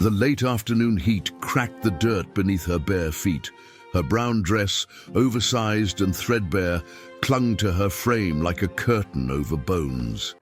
The late afternoon heat cracked the dirt beneath her bare feet. Her brown dress, oversized and threadbare, clung to her frame like a curtain over bones.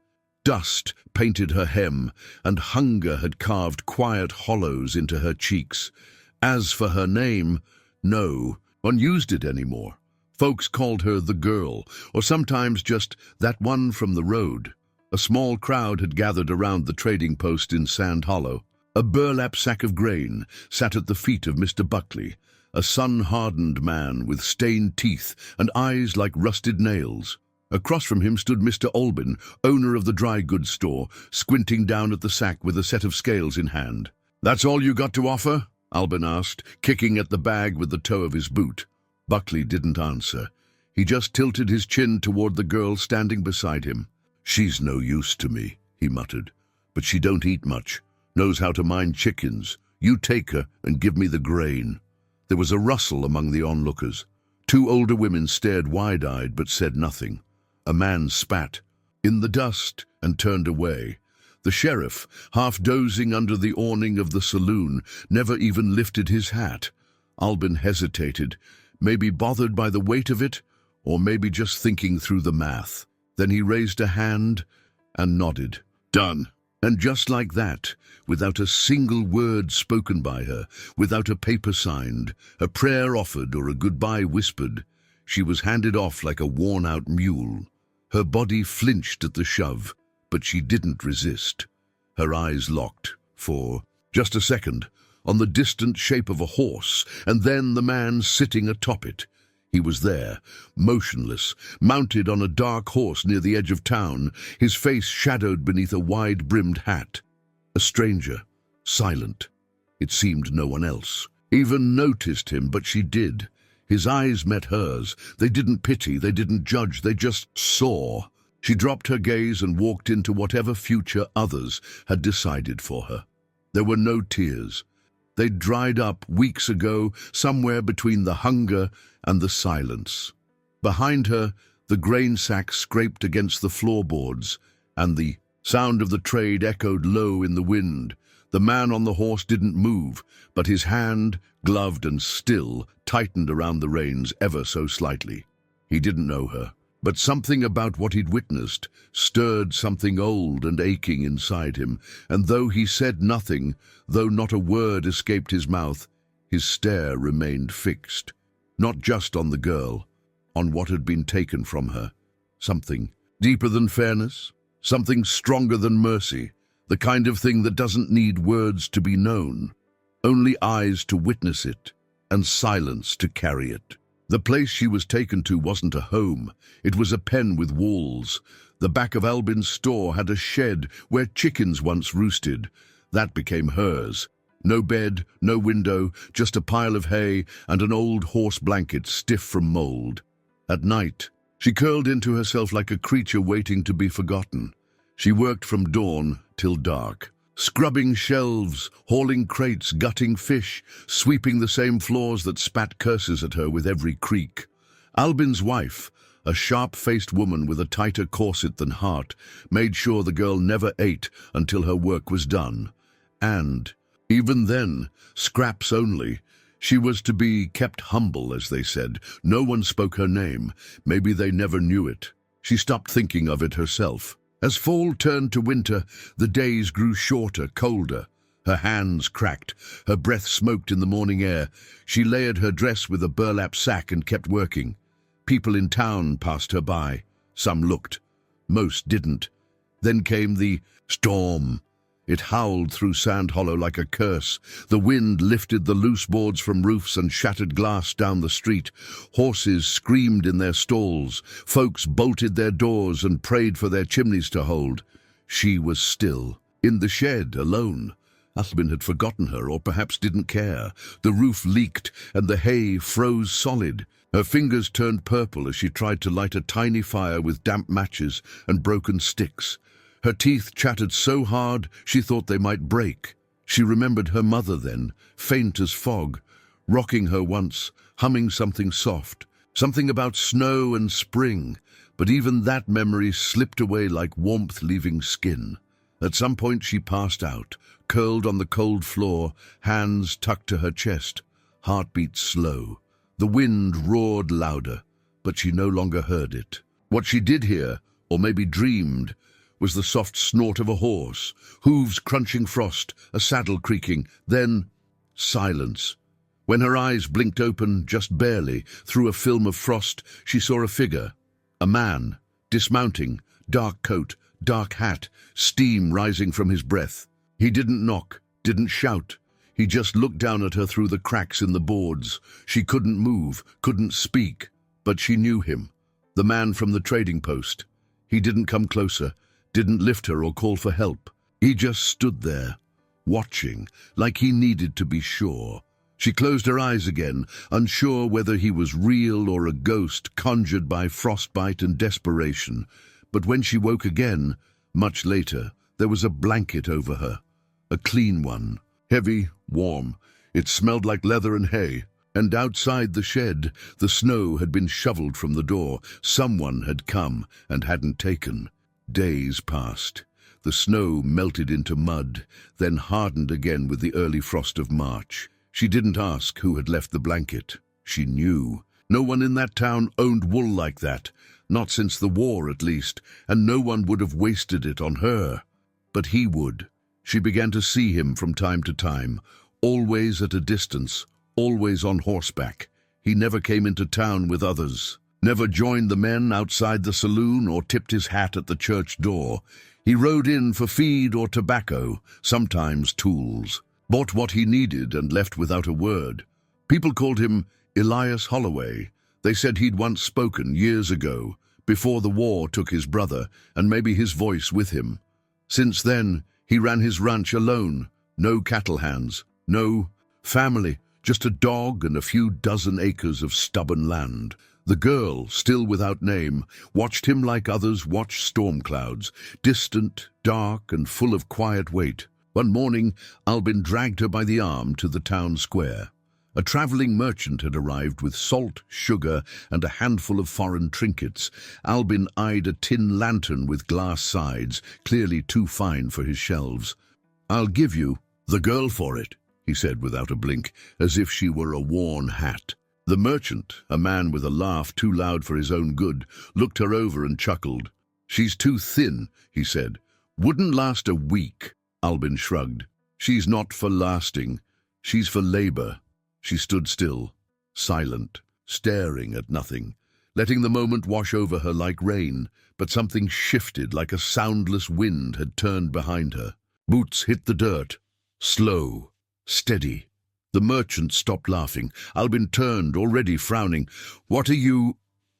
Dust painted her hem, and hunger had carved quiet hollows into her cheeks. As for her name, no one used it anymore. Folks called her the girl, or sometimes just that one from the road. A small crowd had gathered around the trading post in Sand Hollow. A burlap sack of grain sat at the feet of Mr. Buckley, a sun-hardened man with stained teeth and eyes like rusted nails. Across from him stood Mr. Albin, owner of the dry goods store, squinting down at the sack with a set of scales in hand. "That's all you got to offer?" Albin asked, kicking at the bag with the toe of his boot. Buckley didn't answer. He just tilted his chin toward the girl standing beside him. "She's no use to me," he muttered, "but she don't eat much. Knows how to mind chickens. You take her and give me the grain." There was a rustle among the onlookers. Two older women stared wide-eyed but said nothing. A man spat in the dust and turned away. The sheriff, half dozing under the awning of the saloon, never even lifted his hat. Albin hesitated, maybe bothered by the weight of it, or maybe just thinking through the math. Then he raised a hand and nodded. "Done." And just like that, without a single word spoken by her, without a paper signed, a prayer offered or a goodbye whispered, she was handed off like a worn-out mule. Her body flinched at the shove, but she didn't resist. Her eyes locked for just a second on the distant shape of a horse, and then the man sitting atop it. He was there, motionless, mounted on a dark horse near the edge of town, his face shadowed beneath a wide-brimmed hat. A stranger, silent. It seemed no one else even noticed him, but she did. His eyes met hers. They didn't pity, they didn't judge, they just saw. She dropped her gaze and walked into whatever future others had decided for her. There were no tears. They'd dried up weeks ago, somewhere between the hunger and the silence. Behind her, the grain sack scraped against the floorboards, and the sound of the trade echoed low in the wind. The man on the horse didn't move, but his hand, gloved and still, tightened around the reins ever so slightly. He didn't know her, but something about what he'd witnessed stirred something old and aching inside him, and though he said nothing, though not a word escaped his mouth, his stare remained fixed. Not just on the girl, on what had been taken from her. Something deeper than fairness, something stronger than mercy, the kind of thing that doesn't need words to be known, only eyes to witness it, and silence to carry it. The place she was taken to wasn't a home, it was a pen with walls. The back of Albin's store had a shed where chickens once roosted. That became hers. No bed, no window, just a pile of hay and an old horse blanket stiff from mold. At night, she curled into herself like a creature waiting to be forgotten. She worked from dawn till dark, scrubbing shelves, hauling crates, gutting fish, sweeping the same floors that spat curses at her with every creak. Albin's wife, a sharp-faced woman with a tighter corset than heart, made sure the girl never ate until her work was done. And even then, scraps only. She was to be kept humble, as they said. No one spoke her name. Maybe they never knew it. She stopped thinking of it herself. As fall turned to winter, the days grew shorter, colder. Her hands cracked. Her breath smoked in the morning air. She layered her dress with a burlap sack and kept working. People in town passed her by. Some looked. Most didn't. Then came the storm. It howled through Sand Hollow like a curse. The wind lifted the loose boards from roofs and shattered glass down the street. Horses screamed in their stalls. Folks bolted their doors and prayed for their chimneys to hold. She was still, in the shed, alone. Albin had forgotten her, or perhaps didn't care. The roof leaked and the hay froze solid. Her fingers turned purple as she tried to light a tiny fire with damp matches and broken sticks. Her teeth chattered so hard she thought they might break. She remembered her mother then, faint as fog, rocking her once, humming something soft, something about snow and spring, but even that memory slipped away like warmth leaving skin. At some point she passed out, curled on the cold floor, hands tucked to her chest, heartbeat slow. The wind roared louder, but she no longer heard it. What she did hear, or maybe dreamed, was the soft snort of a horse, hooves crunching frost, a saddle creaking, then silence. When her eyes blinked open, just barely, through a film of frost, she saw a figure. A man, dismounting, dark coat, dark hat, steam rising from his breath. He didn't knock, didn't shout. He just looked down at her through the cracks in the boards. She couldn't move, couldn't speak, but she knew him. The man from the trading post. He didn't come closer, didn't lift her or call for help. He just stood there, watching, like he needed to be sure. She closed her eyes again, unsure whether he was real or a ghost conjured by frostbite and desperation. But when she woke again, much later, there was a blanket over her, a clean one, heavy, warm. It smelled like leather and hay. And outside the shed, the snow had been shoveled from the door. Someone had come and hadn't taken. Days passed. The snow melted into mud, then hardened again with the early frost of March. She didn't ask who had left the blanket. She knew. No one in that town owned wool like that. Not since the war, at least, and no one would have wasted it on her. But he would. She began to see him from time to time, always at a distance, always on horseback. He never came into town with others, never joined the men outside the saloon or tipped his hat at the church door. He rode in for feed or tobacco, sometimes tools, bought what he needed and left without a word. People called him Elias Holloway. They said he'd once spoken years ago, before the war took his brother, and maybe his voice with him. Since then, he ran his ranch alone, no cattle hands, no family, just a dog and a few dozen acres of stubborn land. The girl, still without name, watched him like others watch storm clouds, distant, dark, and full of quiet weight. One morning, Albin dragged her by the arm to the town square. A traveling merchant had arrived with salt, sugar, and a handful of foreign trinkets. Albin eyed a tin lantern with glass sides, clearly too fine for his shelves. "I'll give you the girl for it," he said without a blink, as if she were a worn hat. The merchant, a man with a laugh too loud for his own good, looked her over and chuckled. "She's too thin," he said. "Wouldn't last a week." Albin shrugged. "She's not for lasting. She's for labor." She stood still, silent, staring at nothing, letting the moment wash over her like rain, but something shifted like a soundless wind had turned behind her. Boots hit the dirt, slow, steady. The merchant stopped laughing. Albin turned, already frowning. "What are you—"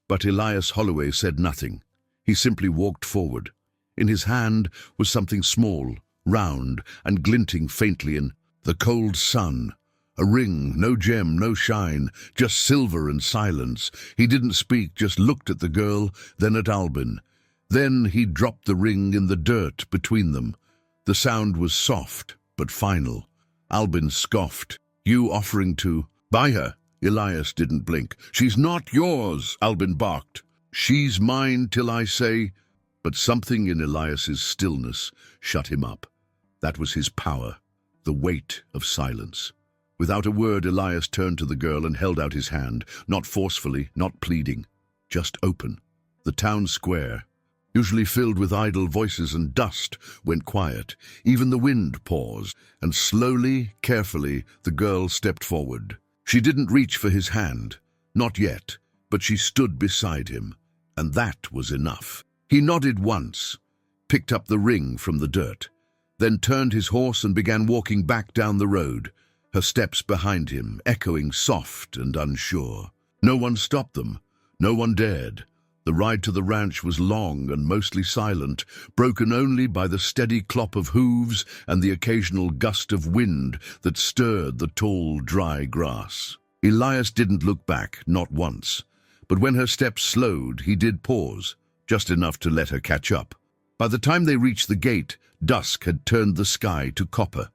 But Elias Holloway said nothing. He simply walked forward. In his hand was something small, round, and glinting faintly in the cold sun. A ring, no gem, no shine, just silver and silence. He didn't speak, just looked at the girl, then at Albin. Then he dropped the ring in the dirt between them. The sound was soft, but final. Albin scoffed. "You offering to buy her?" Elias didn't blink. "She's not yours," Albin barked. "She's mine till I say—" But something in Elias's stillness shut him up. That was his power, the weight of silence. Without a word, Elias turned to the girl and held out his hand, not forcefully, not pleading, just open. The town square, usually filled with idle voices and dust, went quiet. Even the wind paused, and slowly, carefully, the girl stepped forward. She didn't reach for his hand, not yet, but she stood beside him, and that was enough. He nodded once, picked up the ring from the dirt, then turned his horse and began walking back down the road, her steps behind him, echoing soft and unsure. No one stopped them. No one dared. The ride to the ranch was long and mostly silent, broken only by the steady clop of hooves and the occasional gust of wind that stirred the tall, dry grass. Elias didn't look back, not once. But when her steps slowed, he did pause, just enough to let her catch up. By the time they reached the gate, dusk had turned the sky to copper.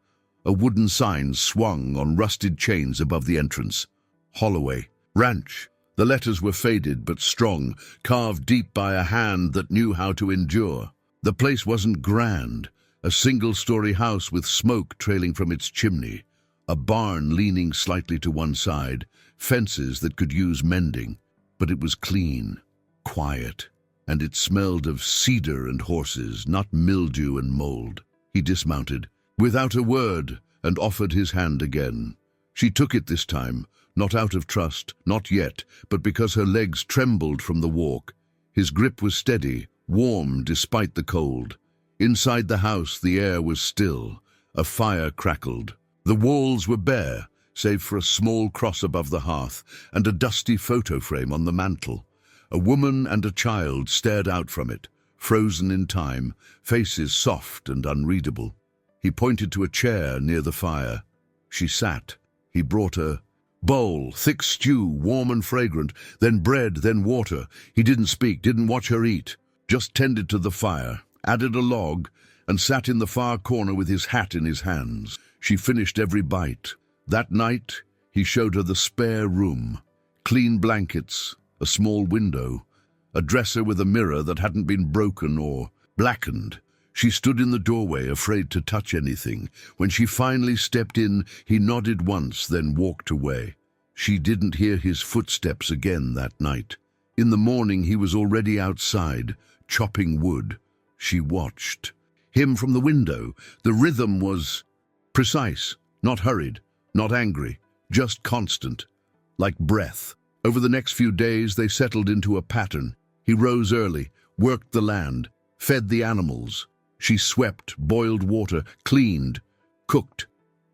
A wooden sign swung on rusted chains above the entrance. Holloway, Ranch. The letters were faded but strong, carved deep by a hand that knew how to endure. The place wasn't grand. A single-story house with smoke trailing from its chimney, a barn leaning slightly to one side, fences that could use mending. But it was clean, quiet, and it smelled of cedar and horses, not mildew and mold. He dismounted, without a word, and offered his hand again. She took it this time, not out of trust, not yet, but because her legs trembled from the walk. His grip was steady, warm despite the cold. Inside the house, the air was still. A fire crackled. The walls were bare, save for a small cross above the hearth and a dusty photo frame on the mantel. A woman and a child stared out from it, frozen in time, faces soft and unreadable. He pointed to a chair near the fire. She sat. He brought her bowl, thick stew, warm and fragrant, then bread, then water. He didn't speak, didn't watch her eat, just tended to the fire, added a log, and sat in the far corner with his hat in his hands. She finished every bite. That night, he showed her the spare room. Clean blankets, a small window, a dresser with a mirror that hadn't been broken or blackened. She stood in the doorway, afraid to touch anything. When she finally stepped in, he nodded once, then walked away. She didn't hear his footsteps again that night. In the morning, he was already outside, chopping wood. She watched him from the window. The rhythm was precise, not hurried, not angry, just constant, like breath. Over the next few days, they settled into a pattern. He rose early, worked the land, fed the animals. She swept, boiled water, cleaned, cooked.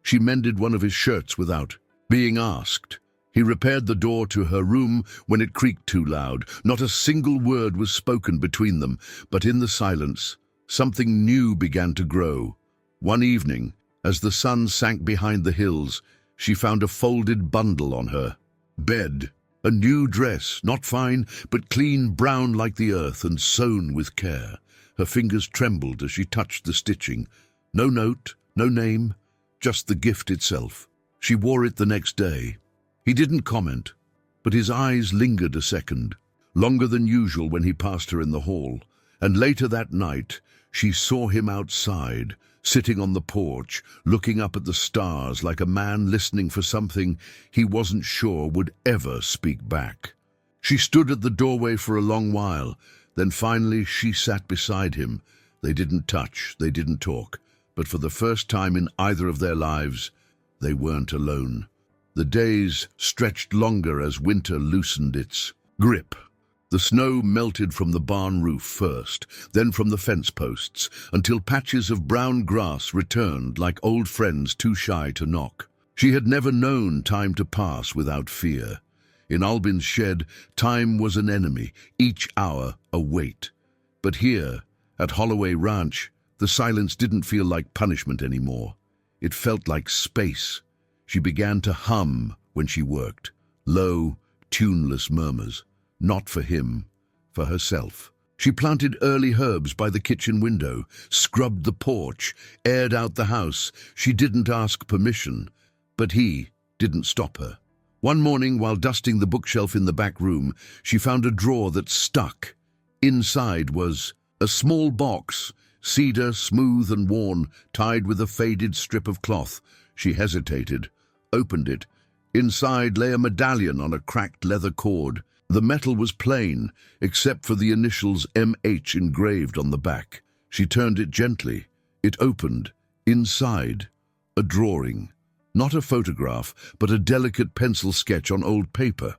She mended one of his shirts without being asked. He repaired the door to her room when it creaked too loud. Not a single word was spoken between them, but in the silence, something new began to grow. One evening, as the sun sank behind the hills, she found a folded bundle on her bed. A new dress, not fine, but clean, brown like the earth and sewn with care. Her fingers trembled as she touched the stitching. No note, no name, just the gift itself. She wore it the next day. He didn't comment, but his eyes lingered a second, longer than usual when he passed her in the hall. And later that night, she saw him outside, sitting on the porch, looking up at the stars like a man listening for something he wasn't sure would ever speak back. She stood at the doorway for a long while. Then finally she sat beside him. They didn't touch, they didn't talk, but for the first time in either of their lives, they weren't alone. The days stretched longer as winter loosened its grip. The snow melted from the barn roof first, then from the fence posts, until patches of brown grass returned like old friends too shy to knock. She had never known time to pass without fear. In Albin's shed, time was an enemy, each hour a weight. But here, at Holloway Ranch, the silence didn't feel like punishment anymore. It felt like space. She began to hum when she worked, low, tuneless murmurs. Not for him, for herself. She planted early herbs by the kitchen window, scrubbed the porch, aired out the house. She didn't ask permission, but he didn't stop her. One morning, while dusting the bookshelf in the back room, she found a drawer that stuck. Inside was a small box, cedar, smooth and worn, tied with a faded strip of cloth. She hesitated, opened it. Inside lay a medallion on a cracked leather cord. The metal was plain, except for the initials MH engraved on the back. She turned it gently. It opened. Inside, a drawing. Not a photograph, but a delicate pencil sketch on old paper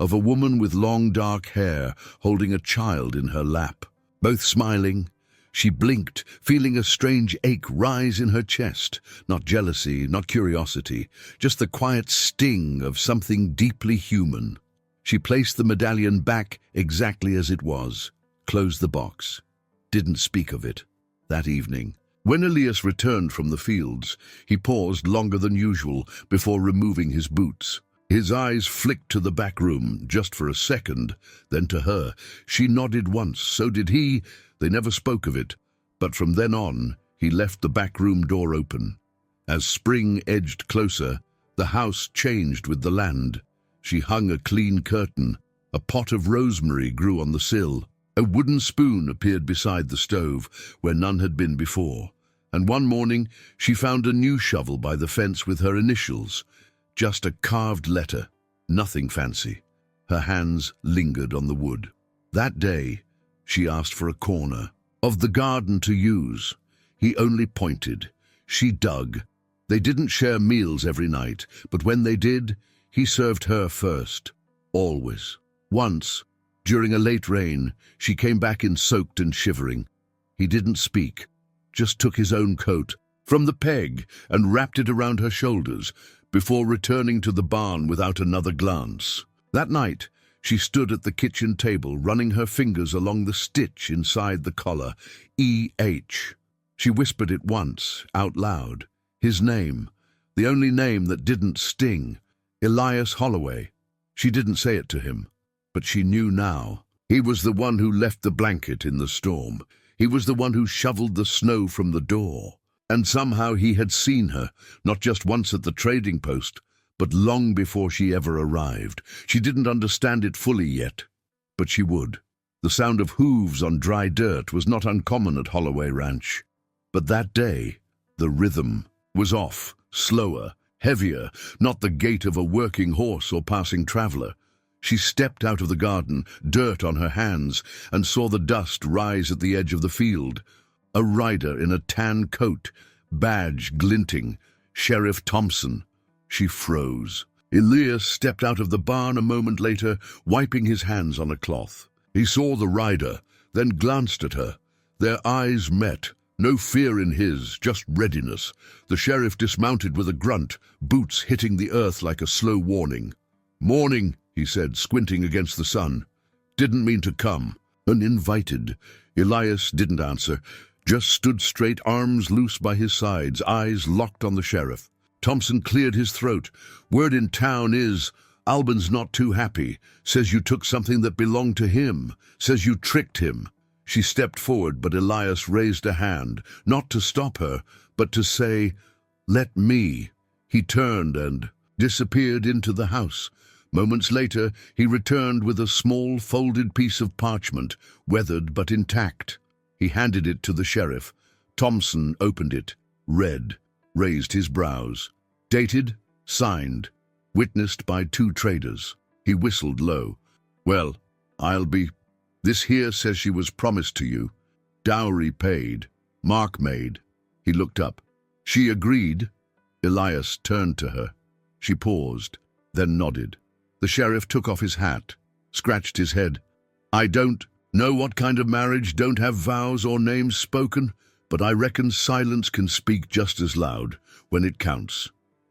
of a woman with long dark hair holding a child in her lap. Both smiling, she blinked, feeling a strange ache rise in her chest. Not jealousy, not curiosity, just the quiet sting of something deeply human. She placed the medallion back exactly as it was, closed the box, didn't speak of it. That evening, when Elias returned from the fields, he paused longer than usual before removing his boots. His eyes flicked to the back room, just for a second, then to her. She nodded once, so did he. They never spoke of it, but from then on, he left the back room door open. As spring edged closer, the house changed with the land. She hung a clean curtain. A pot of rosemary grew on the sill. A wooden spoon appeared beside the stove, where none had been before, And one morning, she found a new shovel by the fence with her initials, just a carved letter, nothing fancy. Her hands lingered on the wood. That day, she asked for a corner of the garden to use. He only pointed. She dug. They didn't share meals every night, but when they did, he served her first. Always. Once, during a late rain, she came back in soaked and shivering. He didn't speak, just took his own coat from the peg and wrapped it around her shoulders before returning to the barn without another glance. That night, she stood at the kitchen table, running her fingers along the stitch inside the collar, E.H. She whispered it once, out loud. His name, the only name that didn't sting, Elias Holloway. She didn't say it to him, but she knew now. He was the one who left the blanket in the storm. He was the one who shoveled the snow from the door. And somehow he had seen her, not just once at the trading post, but long before she ever arrived. She didn't understand it fully yet, but she would. The sound of hooves on dry dirt was not uncommon at Holloway Ranch. But that day, the rhythm was off, slower, heavier, not the gait of a working horse or passing traveler. She stepped out of the garden, dirt on her hands, and saw the dust rise at the edge of the field. A rider in a tan coat, badge glinting, Sheriff Thompson. She froze. Elias stepped out of the barn a moment later, wiping his hands on a cloth. He saw the rider, then glanced at her. Their eyes met. No fear in his, just readiness. The sheriff dismounted with a grunt, boots hitting the earth like a slow warning. "Morning," he said, squinting against the sun. "Didn't mean to come." Uninvited. Elias didn't answer, just stood straight, arms loose by his sides, eyes locked on the sheriff. Thompson cleared his throat. "Word in town is, Albin's not too happy. Says you took something that belonged to him. Says you tricked him." She stepped forward, but Elias raised a hand, not to stop her, but to say, "Let me." He turned and disappeared into the house. Moments later, he returned with a small folded piece of parchment, weathered but intact. He handed it to the sheriff. Thompson opened it, read, raised his brows. Dated, signed, witnessed by 2 traders. He whistled low. "Well, I'll be... This here says she was promised to you. Dowry paid. Mark made." He looked up. "She agreed." Elias turned to her. She paused, then nodded. The sheriff took off his hat, scratched his head. "I don't know what kind of marriage don't have vows or names spoken, but I reckon silence can speak just as loud when it counts."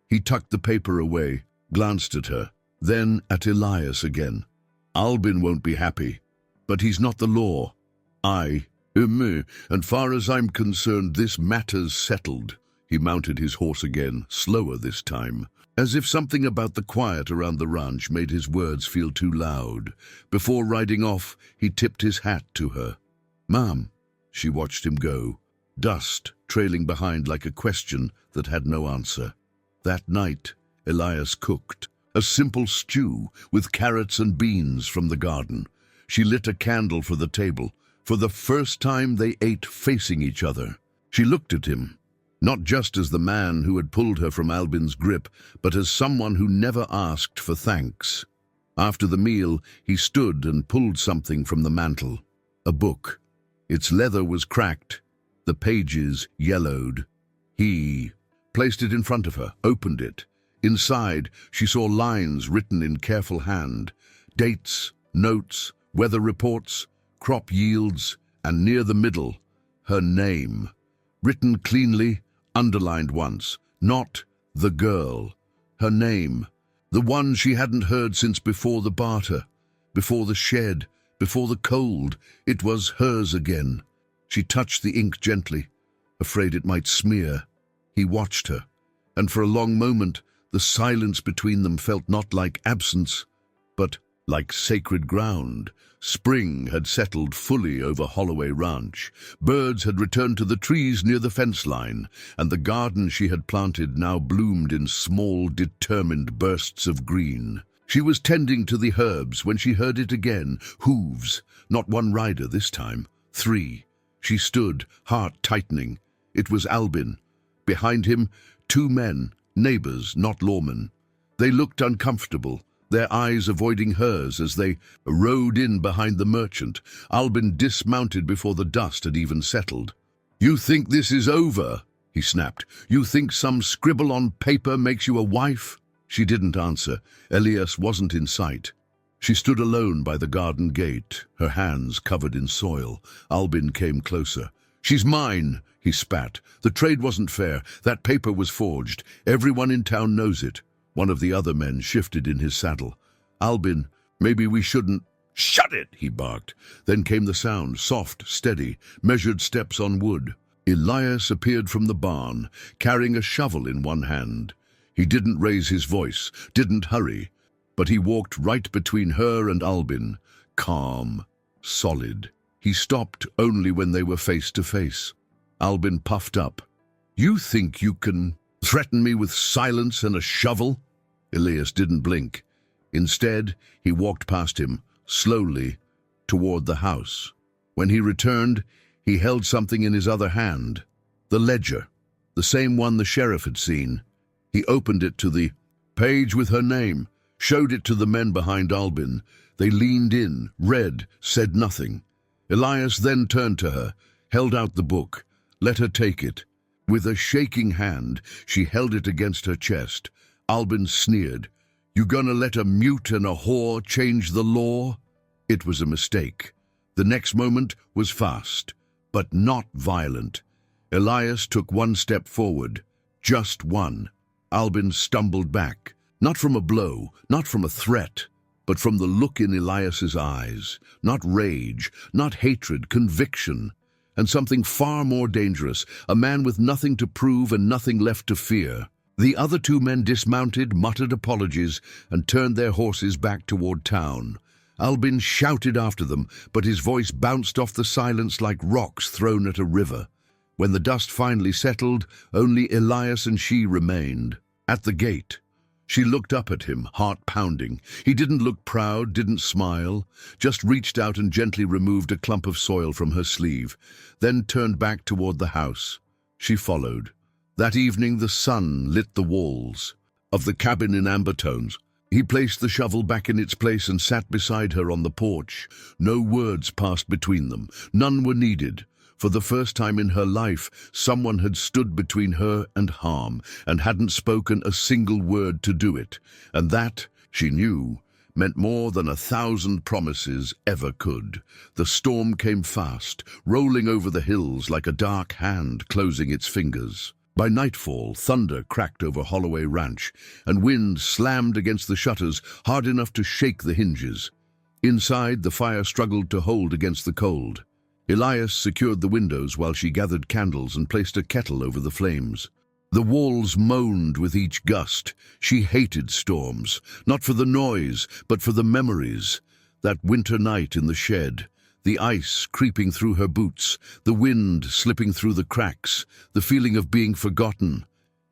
He tucked the paper away, glanced at her, then at Elias again. "Albin won't be happy, but he's not the law. And far as I'm concerned, this matter's settled." He mounted his horse again, slower this time, as if something about the quiet around the ranch made his words feel too loud. Before riding off, he tipped his hat to her. "Ma'am." She watched him go, dust trailing behind like a question that had no answer. That night, Elias cooked a simple stew with carrots and beans from the garden. She lit a candle for the table. For the first time, they ate facing each other. She looked at him, not just as the man who had pulled her from Albin's grip, but as someone who never asked for thanks. After the meal, he stood and pulled something from the mantel. A book. Its leather was cracked, the pages yellowed. He placed it in front of her, opened it. Inside, she saw lines written in careful hand, dates, notes, weather reports, crop yields, and near the middle, her name. Written cleanly, underlined once, not the girl. Her name, the one she hadn't heard since before the barter, before the shed, before the cold. It was hers again. She touched the ink gently, afraid it might smear. He watched her, and for a long moment, the silence between them felt not like absence, but like sacred ground. Spring had settled fully over Holloway Ranch. Birds had returned to the trees near the fence line, and the garden she had planted now bloomed in small, determined bursts of green. She was tending to the herbs when she heard it again. Hooves. Not one rider this time. 3. She stood, heart tightening. It was Albin. Behind him, two men, neighbors, not lawmen. They looked uncomfortable, their eyes avoiding hers as they rode in behind the merchant. Albin dismounted before the dust had even settled. "You think this is over?" he snapped. "You think some scribble on paper makes you a wife?" She didn't answer. Elias wasn't in sight. She stood alone by the garden gate, her hands covered in soil. Albin came closer. "She's mine," he spat. "The trade wasn't fair. That paper was forged. Everyone in town knows it." One of the other men shifted in his saddle. "Albin, maybe we shouldn't—" "Shut it!" he barked. Then came the sound, soft, steady, measured steps on wood. Elias appeared from the barn, carrying a shovel in one hand. He didn't raise his voice, didn't hurry, but he walked right between her and Albin, calm, solid. He stopped only when they were face to face. Albin puffed up. "You think you can threaten me with silence and a shovel?" Elias didn't blink. Instead, he walked past him, slowly, toward the house. When he returned, he held something in his other hand. The ledger, the same one the sheriff had seen. He opened it to the page with her name, showed it to the men behind Albin. They leaned in, read, said nothing. Elias then turned to her, held out the book, let her take it. With a shaking hand, she held it against her chest. Albin sneered. "You gonna let a mute and a whore change the law?" It was a mistake. The next moment was fast, but not violent. Elias took one step forward, just one. Albin stumbled back, not from a blow, not from a threat, but from the look in Elias's eyes. Not rage, not hatred, conviction. And something far more dangerous, a man with nothing to prove and nothing left to fear. The other two men dismounted, muttered apologies, and turned their horses back toward town. Albin shouted after them, but his voice bounced off the silence like rocks thrown at a river. When the dust finally settled, only Elias and she remained. At the gate, she looked up at him, heart pounding. He didn't look proud, didn't smile, just reached out and gently removed a clump of soil from her sleeve, then turned back toward the house. She followed. That evening the sun lit the walls of the cabin in amber tones. He placed the shovel back in its place and sat beside her on the porch. No words passed between them. None were needed. For the first time in her life, someone had stood between her and harm and hadn't spoken a single word to do it. And that, she knew, meant more than 1,000 promises ever could. The storm came fast, rolling over the hills like a dark hand closing its fingers. By nightfall, thunder cracked over Holloway Ranch, and wind slammed against the shutters hard enough to shake the hinges. Inside, the fire struggled to hold against the cold. Elias secured the windows while she gathered candles and placed a kettle over the flames. The walls moaned with each gust. She hated storms, not for the noise, but for the memories. That winter night in the shed, the ice creeping through her boots, the wind slipping through the cracks, the feeling of being forgotten.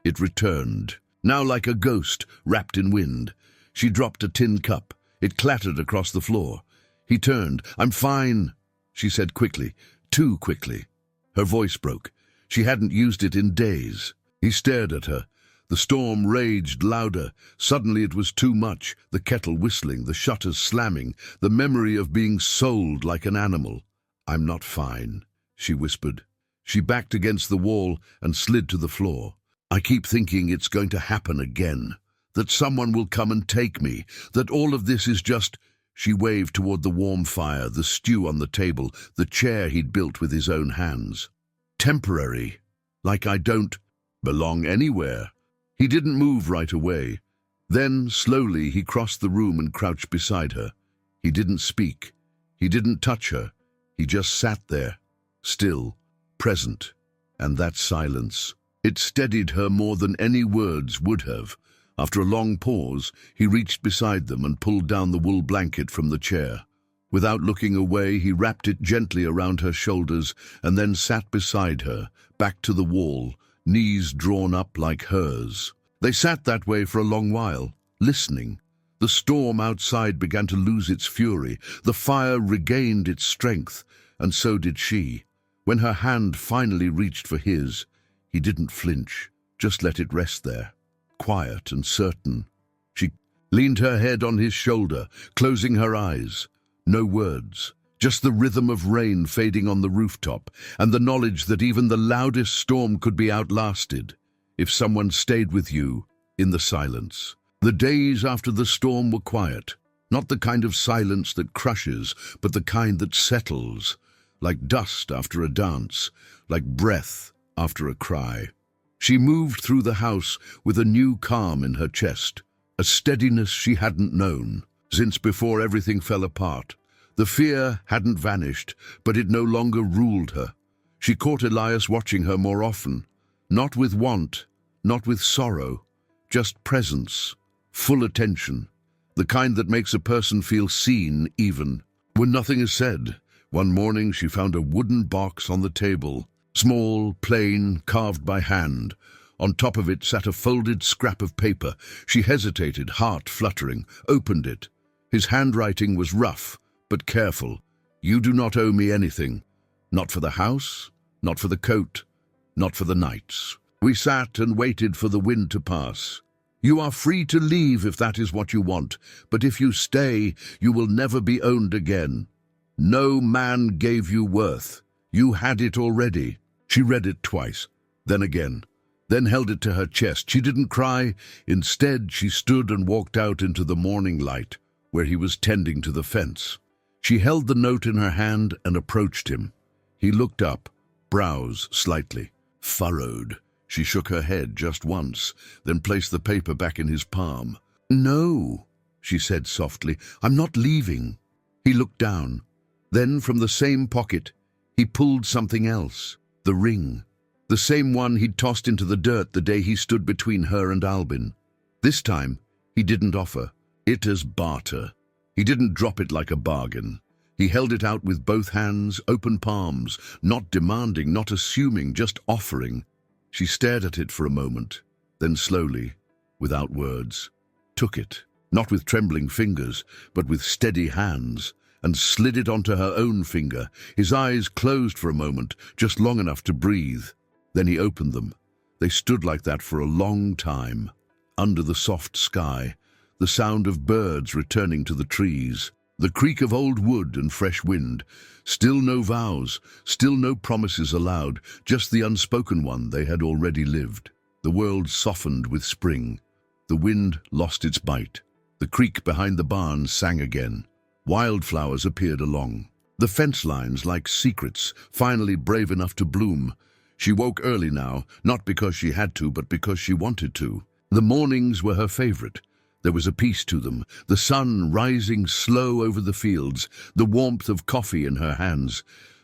It returned, now like a ghost wrapped in wind. She dropped a tin cup. It clattered across the floor. He turned. "I'm fine," she said quickly, too quickly. Her voice broke. She hadn't used it in days. He stared at her. The storm raged louder. Suddenly it was too much, the kettle whistling, the shutters slamming, the memory of being sold like an animal. "I'm not fine," she whispered. She backed against the wall and slid to the floor. "I keep thinking it's going to happen again, that someone will come and take me, that all of this is just—" She waved toward the warm fire, the stew on the table, the chair he'd built with his own hands. "Temporary, like I don't belong anywhere." He didn't move right away. Then, slowly, he crossed the room and crouched beside her. He didn't speak. He didn't touch her. He just sat there, still, present. And that silence, it steadied her more than any words would have. After a long pause, he reached beside them and pulled down the wool blanket from the chair. Without looking away, he wrapped it gently around her shoulders and then sat beside her, back to the wall, knees drawn up like hers. They sat that way for a long while, listening. The storm outside began to lose its fury. The fire regained its strength, and so did she. When her hand finally reached for his, He didn't flinch, just let it rest there, quiet and certain. She leaned her head on his shoulder, closing her eyes. No words, just the rhythm of rain fading on the rooftop, and the knowledge that even the loudest storm could be outlasted if someone stayed with you in the silence. The days after the storm were quiet, not the kind of silence that crushes, but the kind that settles, like dust after a dance, like breath after a cry. She moved through the house with a new calm in her chest, a steadiness she hadn't known since before everything fell apart. The fear hadn't vanished, but it no longer ruled her. She caught Elias watching her more often, not with want, not with sorrow, just presence, full attention, the kind that makes a person feel seen even when nothing is said. One morning she found a wooden box on the table, small, plain, carved by hand. On top of it sat a folded scrap of paper. She hesitated, heart fluttering, opened it. His handwriting was rough, but careful. "You do not owe me anything. Not for the house, not for the coat, not for the nights." We sat and waited for the wind to pass. "You are free to leave if that is what you want, but if you stay, you will never be owned again. No man gave you worth. You had it already." She read it twice, then again, then held it to her chest. She didn't cry. Instead, she stood and walked out into the morning light, where he was tending to the fence. She held the note in her hand and approached him. He looked up, brows slightly furrowed. She shook her head just once, then placed the paper back in his palm. "No," she said softly, "I'm not leaving." He looked down. Then from the same pocket, he pulled something else. The ring. The same one he'd tossed into the dirt the day he stood between her and Albin. This time, he didn't offer it as barter. He didn't drop it like a bargain. He held it out with both hands, open palms, not demanding, not assuming, just offering. She stared at it for a moment, then slowly, without words, took it, not with trembling fingers, but with steady hands, and slid it onto her own finger. His eyes closed for a moment, just long enough to breathe. Then he opened them. They stood like that for a long time, under the soft sky, the sound of birds returning to the trees, the creak of old wood and fresh wind. Still no vows, still no promises allowed, just the unspoken one they had already lived. The world softened with spring. The wind lost its bite. The creek behind the barn sang again. Wildflowers appeared along. The fence lines, like secrets, finally brave enough to bloom. She woke early now, not because she had to, but because she wanted to. The mornings were her favorite. There was a peace to them, the sun rising slow over the fields, the warmth of coffee in her hands,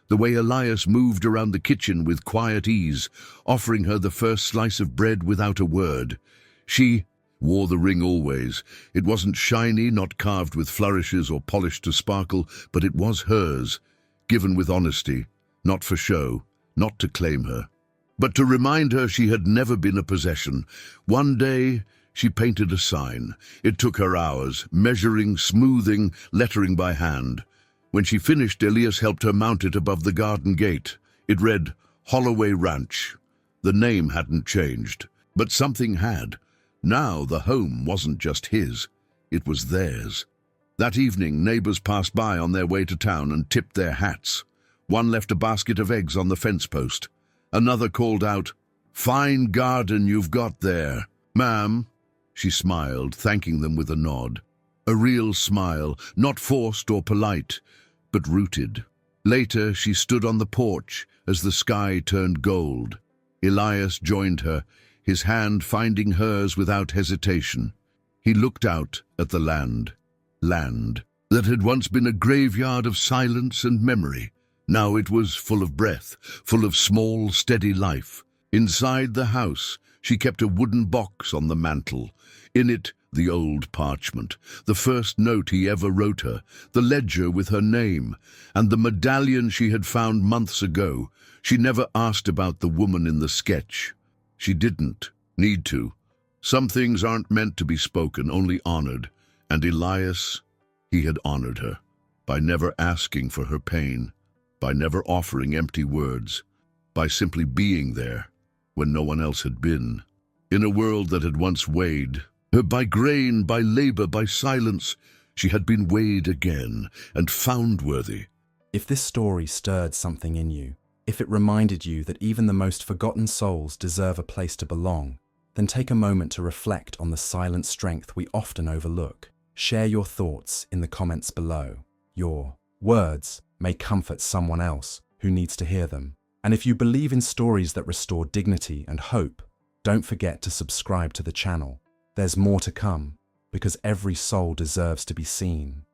the way Elias moved around the kitchen with quiet ease, offering her the first slice of bread without a word. She wore the ring always. It wasn't shiny, not carved with flourishes or polished to sparkle, but it was hers, given with honesty, not for show, not to claim her, but to remind her she had never been a possession. One day, she painted a sign. It took her hours, measuring, smoothing, lettering by hand. When she finished, Elias helped her mount it above the garden gate. It read, Holloway Ranch. The name hadn't changed, but something had. Now the home wasn't just his, it was theirs. That evening, neighbors passed by on their way to town and tipped their hats. One left a basket of eggs on the fence post. Another called out, "Fine garden you've got there, ma'am." She smiled, thanking them with a nod. A real smile, not forced or polite, but rooted. Later, she stood on the porch as the sky turned gold. Elias joined her, his hand finding hers without hesitation. He looked out at the land that had once been a graveyard of silence and memory. Now it was full of breath, full of small, steady life. Inside the house, she kept a wooden box on the mantel. In it, the old parchment, the first note he ever wrote her, the ledger with her name, and the medallion she had found months ago. She never asked about the woman in the sketch. She didn't need to. Some things aren't meant to be spoken, only honored. And Elias, he had honored her, by never asking for her pain, by never offering empty words, by simply being there, when no one else had been. In a world that had once weighed her by grain, by labor, by silence, she had been weighed again and found worthy. If this story stirred something in you, if it reminded you that even the most forgotten souls deserve a place to belong, then take a moment to reflect on the silent strength we often overlook. Share your thoughts in the comments below. Your words may comfort someone else who needs to hear them. And if you believe in stories that restore dignity and hope, don't forget to subscribe to the channel. There's more to come, because every soul deserves to be seen.